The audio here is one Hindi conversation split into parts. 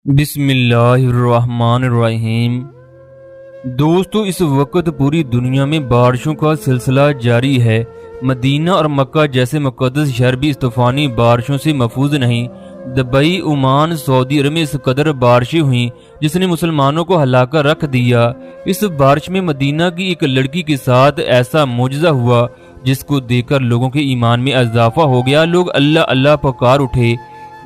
बिस्मिल्लाहिर्रहमानिर्रहीम। दोस्तों, इस वक्त पूरी दुनिया में बारिशों का सिलसिला जारी है। मदीना और मक्का जैसे मुक़द्दस शहर भी इस तूफ़ानी बारिशों से महफूज नहीं। दुबई, ओमान, सऊदी अरब में इस कदर बारिशें हुई जिसने मुसलमानों को हिलाकर रख दिया। इस बारिश में मदीना की एक लड़की के साथ ऐसा मुजज़ा हुआ जिसको देखकर लोगों के ईमान में इजाफा हो गया। लोग अल्लाह अल्लाह पुकार उठे।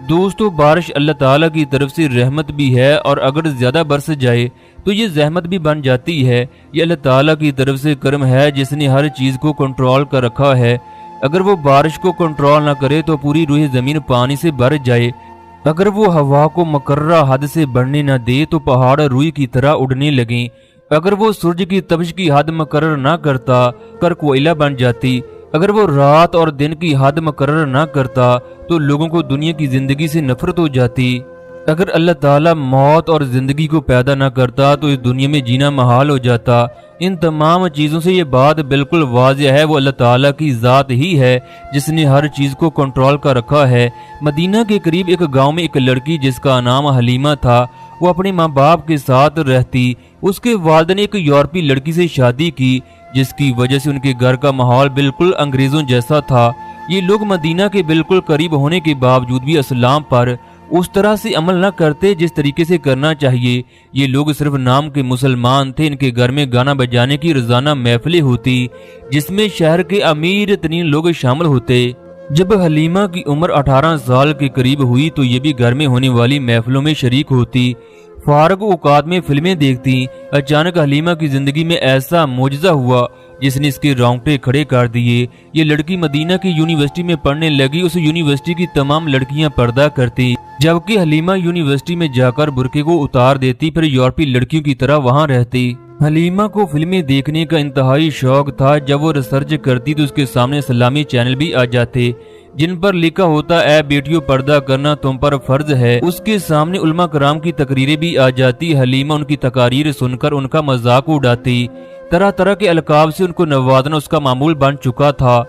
दोस्तों, बारिश अल्लाह ताला की तरफ से रहमत भी है और अगर ज़्यादा बरस जाए तो ये जहमत भी बन जाती है। ये अल्लाह ताला की तरफ से करम है जिसने हर चीज़ को कंट्रोल कर रखा है। अगर वो बारिश को कंट्रोल ना करे तो पूरी रूह ज़मीन पानी से भर जाए। अगर वो हवा को मुकर्रर हद से बढ़ने न दे तो पहाड़ रुई की तरह उड़ने लगें। अगर वो सूरज की तपिश की हद मुकर्रर ना करता कर कोयला बन जाती। अगर वो रात और दिन की हद मुकर्रर ना करता तो लोगों को दुनिया की जिंदगी से नफरत हो जाती। अगर अल्लाह ताला मौत और जिंदगी को पैदा ना करता तो इस दुनिया में जीना महाल हो जाता। इन तमाम चीज़ों से ये बात बिल्कुल वाज़ेह है, वो अल्लाह ताला की ज़ात ही है जिसने हर चीज़ को कंट्रोल कर रखा है। मदीना के करीब एक गांव में एक लड़की जिसका नाम हलीमा था, वो अपने माँ बाप के साथ रहती। उसके वालिद ने एक यूरोपीय लड़की से शादी की जिसकी वजह से उनके घर का माहौल बिल्कुल अंग्रेज़ों जैसा था। ये लोग मदीना के बिल्कुल करीब होने के बावजूद भी इस्लाम पर उस तरह से अमल न करते जिस तरीके से करना चाहिए। ये लोग सिर्फ नाम के मुसलमान थे। इनके घर में गाना बजाने की रोजाना महफिलें होती जिसमें शहर के अमीर तरीन लोग शामिल होते। जब हलीमा की उम्र 18 साल के करीब हुई तो ये भी घर में होने वाली महफिलों में शरीक होती, फारग औकात में फिल्में देखती। अचानक हलीमा की जिंदगी में ऐसा मुजज़ा हुआ जिसने इसके रोंगटे खड़े कर दिए। ये लड़की मदीना की यूनिवर्सिटी में पढ़ने लगी। उस यूनिवर्सिटी की तमाम लड़कियां पर्दा करती जबकि हलीमा यूनिवर्सिटी में जाकर बुर्के को उतार देती, फिर यूरोपीय लड़कियों की तरह वहां रहती। हलीमा को फिल्में देखने का इंतहाई शौक था। जब वो रिसर्च करती तो उसके सामने इस्लामी चैनल भी आ जाते जिन पर लिखा होता है बेटियों पर्दा करना तुम पर फर्ज है। उसके सामने उलमा कराम की तकरीरें भी आ जाती। हलीमा उनकी तकारीर सुनकर उनका मजाक उड़ाती। तरह तरह के अलकाब से उनको नवाजना उसका मामूल बन चुका था।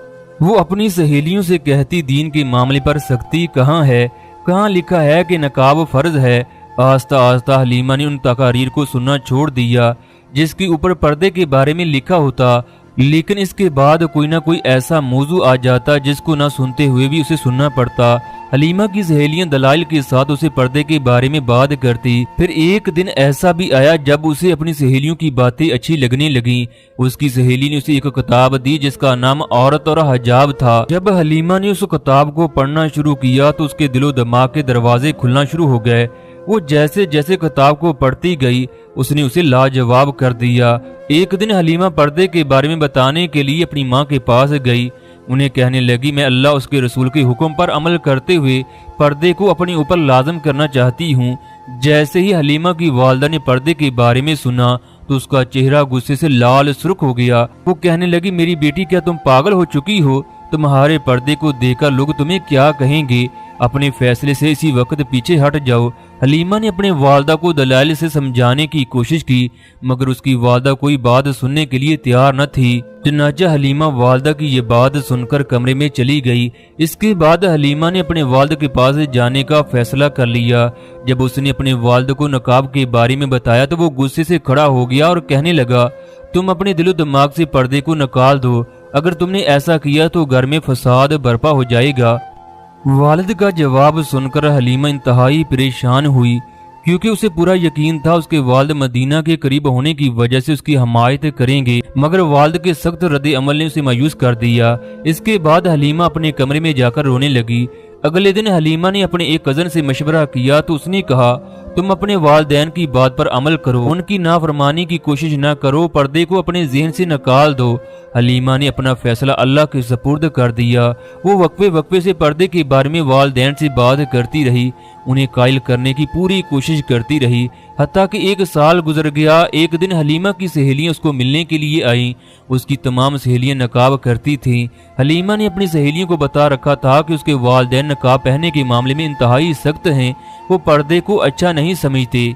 वो अपनी सहेलियों से कहती दीन के मामले पर सख्ती कहाँ है, कहाँ लिखा है कि नकाब फर्ज है। आस्ता आस्ता हलीमा ने उन तकारीर को सुनना छोड़ दिया जिसके ऊपर पर्दे के बारे में लिखा होता, लेकिन इसके बाद कोई ना कोई ऐसा मौजू आ जाता जिसको ना सुनते हुए भी उसे सुनना पड़ता। हलीमा की सहेलियां दलाइल के साथ उसे पर्दे के बारे में बात करती। फिर एक दिन ऐसा भी आया जब उसे अपनी सहेलियों की बातें अच्छी लगने लगीं। उसकी सहेली ने उसे एक किताब दी जिसका नाम औरत और हिजाब था। जब हलीमा ने उस किताब को पढ़ना शुरू किया तो उसके दिलो दिमाग के दरवाजे खुलना शुरू हो गए। वो जैसे जैसे किताब को पढ़ती गई उसने उसे लाजवाब कर दिया। एक दिन हलीमा पर्दे के बारे में बताने के लिए अपनी माँ के पास गई। उन्हें कहने लगी, मैं अल्लाह उसके रसूल के हुक्म पर अमल करते हुए पर्दे को अपने ऊपर लाजम करना चाहती हूँ। जैसे ही हलीमा की वालिदा ने पर्दे के बारे में सुना तो उसका चेहरा गुस्से से लाल सुर्ख हो गया। वो कहने लगी, मेरी बेटी, क्या तुम पागल हो चुकी हो? तुम्हारे पर्दे को देखकर लोग तुम्हें क्या कहेंगे? अपने फैसले से इसी वक्त पीछे हट जाओ। हलीमा ने अपने वालिदा को दलाइल से समझाने की कोशिश की मगर उसकी वालिदा कोई बात सुनने के लिए तैयार न थी। चनाचा हलीमा वालिदा की ये बात सुनकर कमरे में चली गई। इसके बाद हलीमा ने अपने वालिद के पास जाने का फैसला कर लिया। जब उसने अपने वालिद को नकाब के बारे में बताया तो वो गुस्से से खड़ा हो गया और कहने लगा, तुम अपने दिलो दिमाग से पर्दे को निकाल दो। अगर तुमने ऐसा किया तो घर में फसाद बर्पा हो जाएगा। वालिद का जवाब सुनकर हलीमा इंतहाई परेशान हुई क्योंकि उसे पूरा यकीन था उसके वालिद मदीना के करीब होने की वजह से उसकी हमायत करेंगे, मगर वालिद के सख्त रद्द अमल ने उसे मायूस कर दिया। इसके बाद हलीमा अपने कमरे में जाकर रोने लगी। अगले दिन हलीमा ने अपने एक कजन से मशवरा किया तो उसने कहा, तुम अपने वालिदैन की बात पर अमल करो, उनकी नाफरमानी की कोशिश न करो, पर्दे को अपने ज़हन से निकाल दो। हलीमा ने अपना फैसला अल्लाह के सुपुर्द कर दिया। वो वक्फे वक्फे से पर्दे के बारे में वालिदैन से बात करती रही, उन्हें कायल करने की पूरी कोशिश करती रही। हत्ता कि 1 साल गुजर गया। एक दिन हलीमा की सहेलियां उसको मिलने के लिए आईं। उसकी तमाम सहेलियां नकाब करती थीं। हलीमा ने अपनी सहेलियों को बता रखा था कि उसके वालिदैन नकाब पहनने के मामले में इंतहाई सख्त हैं, वो पर्दे को अच्छा नहीं समझते।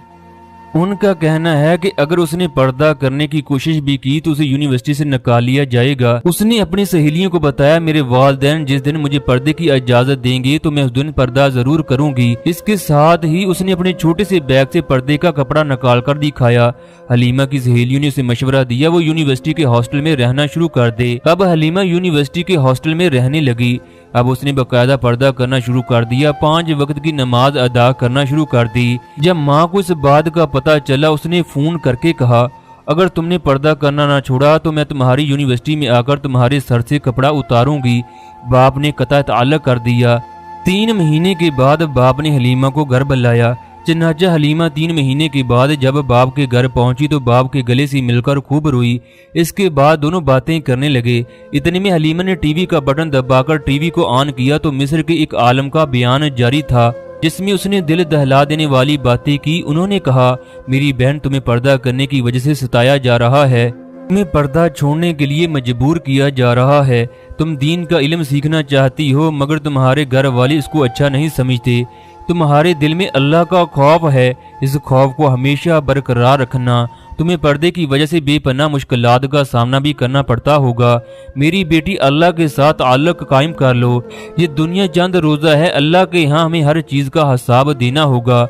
उनका कहना है कि अगर उसने पर्दा करने की कोशिश भी की तो उसे यूनिवर्सिटी से निकाल लिया जाएगा। उसने अपनी सहेलियों को बताया, मेरे वालिदैन जिस दिन मुझे पर्दे की इजाजत देंगे तो मैं उस दिन पर्दा जरूर करूंगी। इसके साथ ही उसने अपने छोटे से बैग से पर्दे का कपड़ा निकाल कर दिखाया। हलीमा की सहेलियों ने उसे मशवरा दिया वो यूनिवर्सिटी के हॉस्टल में रहना शुरू कर दे। अब हलीमा यूनिवर्सिटी के हॉस्टल में रहने लगी। अब उसने बकायदा पर्दा करना शुरू कर दिया, 5 वक्त की नमाज अदा करना शुरू कर दी। जब माँ को इस बात का पता चला उसने फोन करके कहा, अगर तुमने पर्दा करना ना छोड़ा तो मैं तुम्हारी यूनिवर्सिटी में आकर तुम्हारे सर से कपड़ा उतारूंगी। बाप ने कतई ताल्लुक कर दिया। 3 महीने के बाद बाप ने हलीमा को घर बुलाया। चनाचा हलीमा 3 महीने के बाद जब बाप के घर पहुंची तो बाप के गले से मिलकर खूब रोई। इसके बाद दोनों बातें करने लगे। इतने में हलीमा ने टीवी का बटन दबाकर टीवी को ऑन किया तो मिस्र के एक आलम का बयान जारी था जिसमें उसने दिल दहला देने वाली बातें की। उन्होंने कहा, मेरी बहन तुम्हें पर्दा करने की वजह से सताया जा रहा है, तुम्हें पर्दा छोड़ने के लिए मजबूर किया जा रहा है। तुम दीन का इल्म सीखना चाहती हो मगर तुम्हारे घर वाले इसको अच्छा नहीं समझते। तुम्हारे दिल में अल्लाह का खौफ है, इस खौफ को हमेशा बरकरार रखना। तुम्हें पर्दे की वजह से बेपनाह मुश्किलात का सामना भी करना पड़ता होगा। मेरी बेटी, अल्लाह के साथ ताल्लुक कायम कर लो। ये दुनिया चंद रोज़ा है, अल्लाह के यहाँ हमें हर चीज़ का हिसाब देना होगा।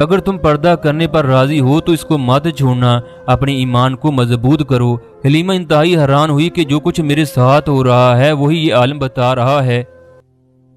अगर तुम पर्दा करने पर राजी हो तो इसको मत छोड़ना, अपने ईमान को मजबूत करो। हलीमा इंतहाई हैरान हुई कि जो कुछ मेरे साथ हो रहा है वही ये आलम बता रहा है।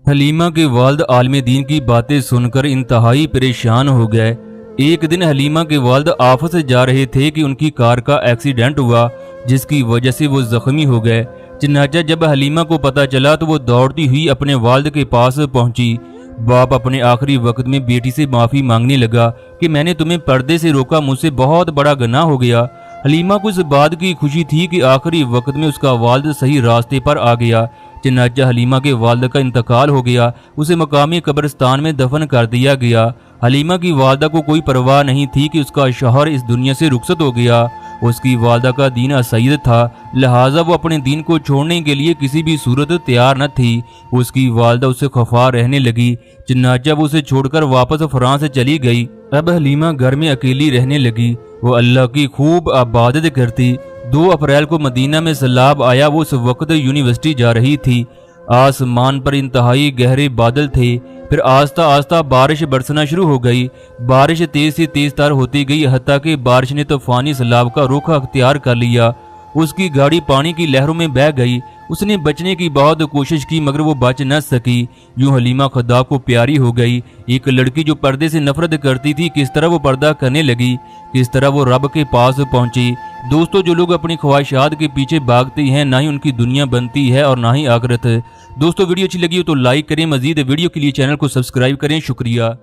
हलीमा के वालिद आलिम दीन की बातें सुनकर इंतहाई परेशान हो गए। एक दिन हलीमा के वालिद ऑफिस से जा रहे थे कि उनकी कार का एक्सीडेंट हुआ जिसकी वजह से वो जख्मी हो गए। चनाचा जब हलीमा को पता चला तो वो दौड़ती हुई अपने वालिद के पास पहुंची। बाप अपने आखिरी वक्त में बेटी से माफ़ी मांगने लगा कि मैंने तुम्हें पर्दे से रोका, मुझसे बहुत बड़ा गुनाह हो गया। हलीमा को इस बात की खुशी थी कि आखिरी वक्त में उसका वालिद सही रास्ते पर आ गया। चनाचा हलीमा के वालिद का इंतकाल हो गया, उसे मकामी कब्रिस्तान में दफन कर दिया गया। हलीमा की वालिदा को कोई परवाह नहीं थी कि उसका शौहर इस दुनिया से रुखसत हो गया। उसकी वालिदा का दीन असईद था, लिहाजा वो अपने दीन को छोड़ने के लिए किसी भी सूरत तैयार न थी। उसकी वालिदा उससे खफा रहने लगी। चनाचा वो उसे छोड़कर वापस फ्रांस चली गई। अब हलीमा घर में अकेली रहने लगी। वो अल्लाह की खूब इबादत करती। 2 अप्रैल को मदीना में सैलाब आया। वो उस वक्त यूनिवर्सिटी जा रही थी। आसमान पर इंतहाई गहरे बादल थे। फिर आस्ता आस्ता बारिश बरसना शुरू हो गई। बारिश तेज से तेज तर होती गई, हत्ता कि बारिश ने तूफानी सैलाब का रुख अख्तियार कर लिया। उसकी गाड़ी पानी की लहरों में बह गई। उसने बचने की बहुत कोशिश की मगर वो बच न सकी। यूं हलीमा खुदा को प्यारी हो गई। एक लड़की जो पर्दे से नफरत करती थी, किस तरह वो पर्दा करने लगी, किस तरह वो रब के पास पहुंची। दोस्तों, जो लोग अपनी ख्वाहिशात के पीछे भागते हैं ना ही उनकी दुनिया बनती है और ना ही आखिरत। दोस्तों, वीडियो अच्छी लगी हो तो लाइक करें, मजीद वीडियो के लिए चैनल को सब्सक्राइब करें। शुक्रिया।